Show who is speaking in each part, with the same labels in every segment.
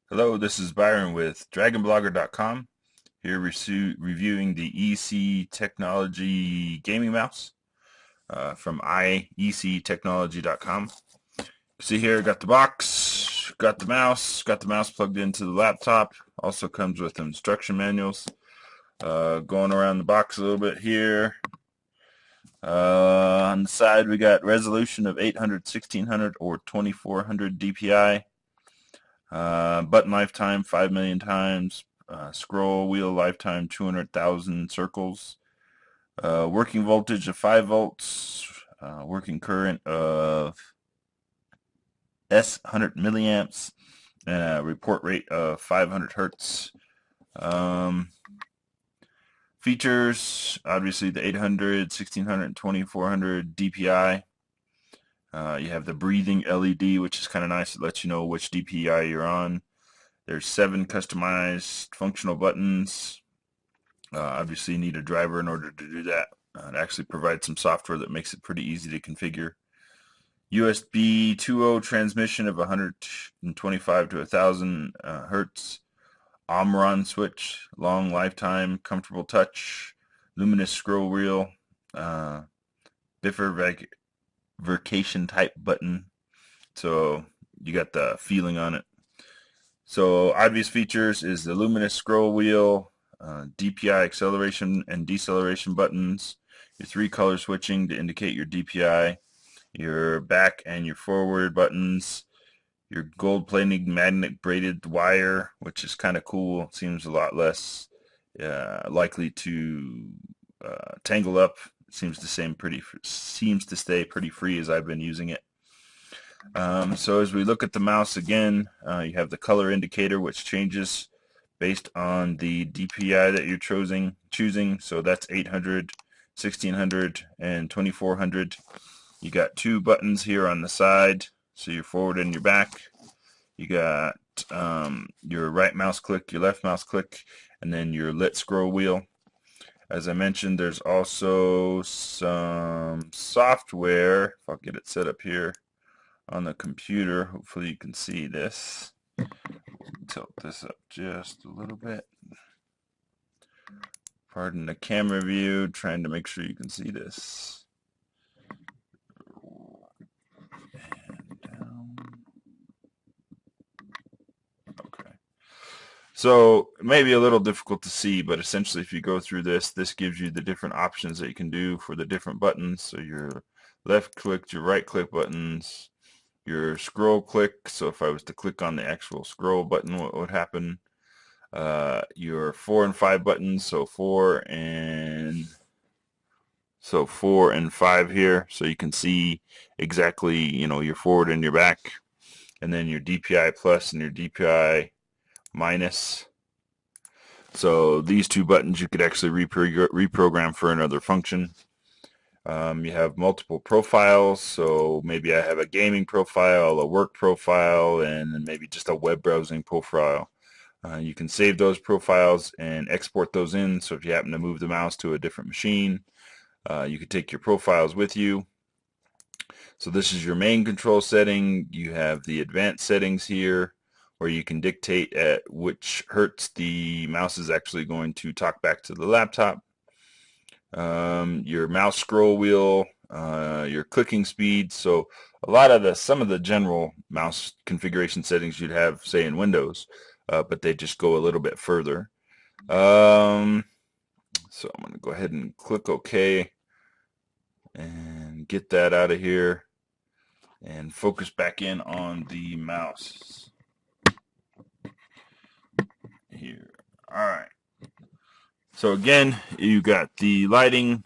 Speaker 1: Hello, this is Byron with DragonBlogger.com, here reviewing the EC Technology gaming mouse from iectechnology.com. See here, got the box, got the mouse plugged into the laptop. Also comes with instruction manuals. Going around the box a little bit here. On the side, we got resolution of 800, 1600, or 2400 DPI. Button lifetime 5 million times. Scroll wheel lifetime 200,000 circles. Working voltage of 5 volts. Working current of S 100 milliamps. And a report rate of 500 hertz. Features, obviously the 800, 1600, and 2400 DPI. You have the breathing LED, which is kind of nice. It lets you know which DPI you're on. There's 7 customized functional buttons. Obviously, you need a driver in order to do that. It actually provides some software that makes it pretty easy to configure. USB 2.0 transmission of 125 to 1000 hertz. Omron switch, long lifetime, comfortable touch, luminous scroll wheel, bifurcation type button. So you got the feeling on it. So obvious features is the luminous scroll wheel, DPI acceleration and deceleration buttons, your 3 color switching to indicate your DPI, your back and your forward buttons, your gold plated magnet braided wire, which is kind of cool. Seems a lot less likely to tangle up. Seems to stay pretty free as I've been using it. So as we look at the mouse again, you have the color indicator, which changes based on the DPI that you're choosing. So that's 800, 1600, and 2400. You got 2 buttons here on the side, so your forward and your back. You got your right mouse click, your left mouse click, and then your lit scroll wheel. As I mentioned, there's also some software, if I'll get it set up here on the computer. Hopefully you can see this. Tilt this up just a little bit. Pardon the camera view, trying to make sure you can see this. And down. Okay. So it may be a little difficult to see, but essentially if you go through this, this gives you the different options that you can do for the different buttons. So your left click, your right click buttons, your scroll click. So if I was to click on the actual scroll button, what would happen? Your 4 and 5 buttons, so 4 and 5 here, so you can see exactly, your forward and your back, and then your DPI plus and your DPI minus. So these 2 buttons you could actually reprogram for another function. You have multiple profiles, so maybe I have a gaming profile, a work profile, and then maybe just a web browsing profile. You can save those profiles and export those in, so if you happen to move the mouse to a different machine, you can take your profiles with you. So this is your main control setting. You have the advanced settings here, where you can dictate at which hertz the mouse is actually going to talk back to the laptop. Your mouse scroll wheel, your clicking speed. So a lot of some of the general mouse configuration settings you'd have, say, in Windows, but they just go a little bit further. So I'm going to go ahead and click OK and get that out of here and focus back in on the mouse here. All right. So again, you got the lighting,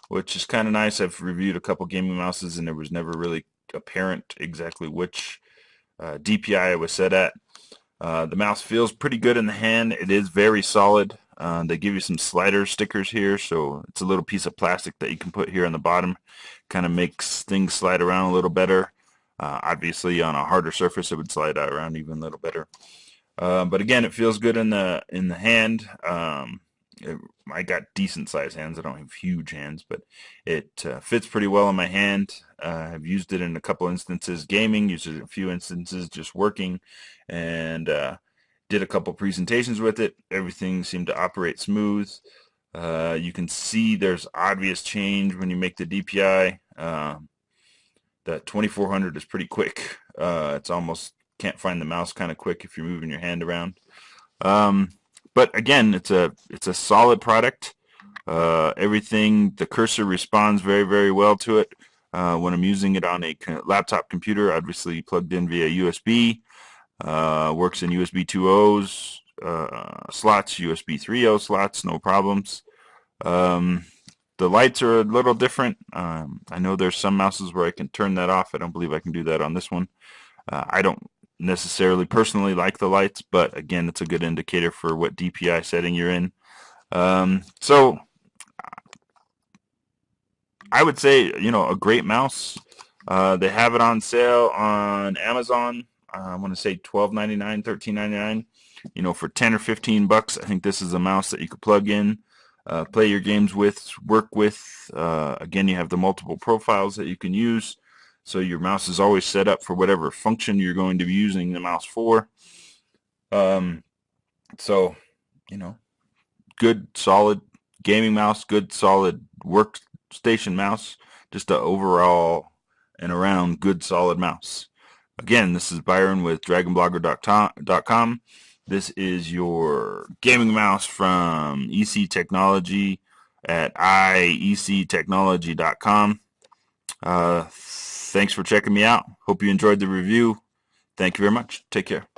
Speaker 1: which is kind of nice. I've reviewed a couple gaming mouses and it was never really apparent exactly which DPI it was set at. The mouse feels pretty good in the hand. It is very solid. They give you some slider stickers here, so it's a little piece of plastic that you can put here on the bottom. Kind of makes things slide around a little better. Obviously, on a harder surface, it would slide around even a little better. But again, it feels good in the hand. I got decent sized hands. I don't have huge hands, but it fits pretty well in my hand. I've used it in a couple instances gaming, used it in a few instances just working, and did a couple presentations with it. Everything seemed to operate smooth. You can see there's obvious change when you make the DPI. That 2400 is pretty quick. It's almost can't find the mouse kind of quick if you're moving your hand around. But again, it's a solid product. Everything, the cursor responds very, very well to it. When I'm using it on a laptop computer, obviously plugged in via USB, works in USB 2.0s slots, USB 3.0 slots, no problems. The lights are a little different. I know there's some mouses where I can turn that off. I don't believe I can do that on this one. I don't necessarily personally like the lights, but again, it's a good indicator for what DPI setting you're in. So I would say, a great mouse. They have it on sale on Amazon. I want to say $12.99, $13.99. For 10 or 15 bucks, I think this is a mouse that you could plug in, play your games with, work with. Again, you have the multiple profiles that you can use. So your mouse is always set up for whatever function you're going to be using the mouse for. So, good, solid gaming mouse, good, solid workstation mouse, just an overall and around good, solid mouse. Again, this is Byron with DragonBlogger.com. This is your gaming mouse from EC Technology at iectechnology.com. Thanks for checking me out. Hope you enjoyed the review. Thank you very much. Take care.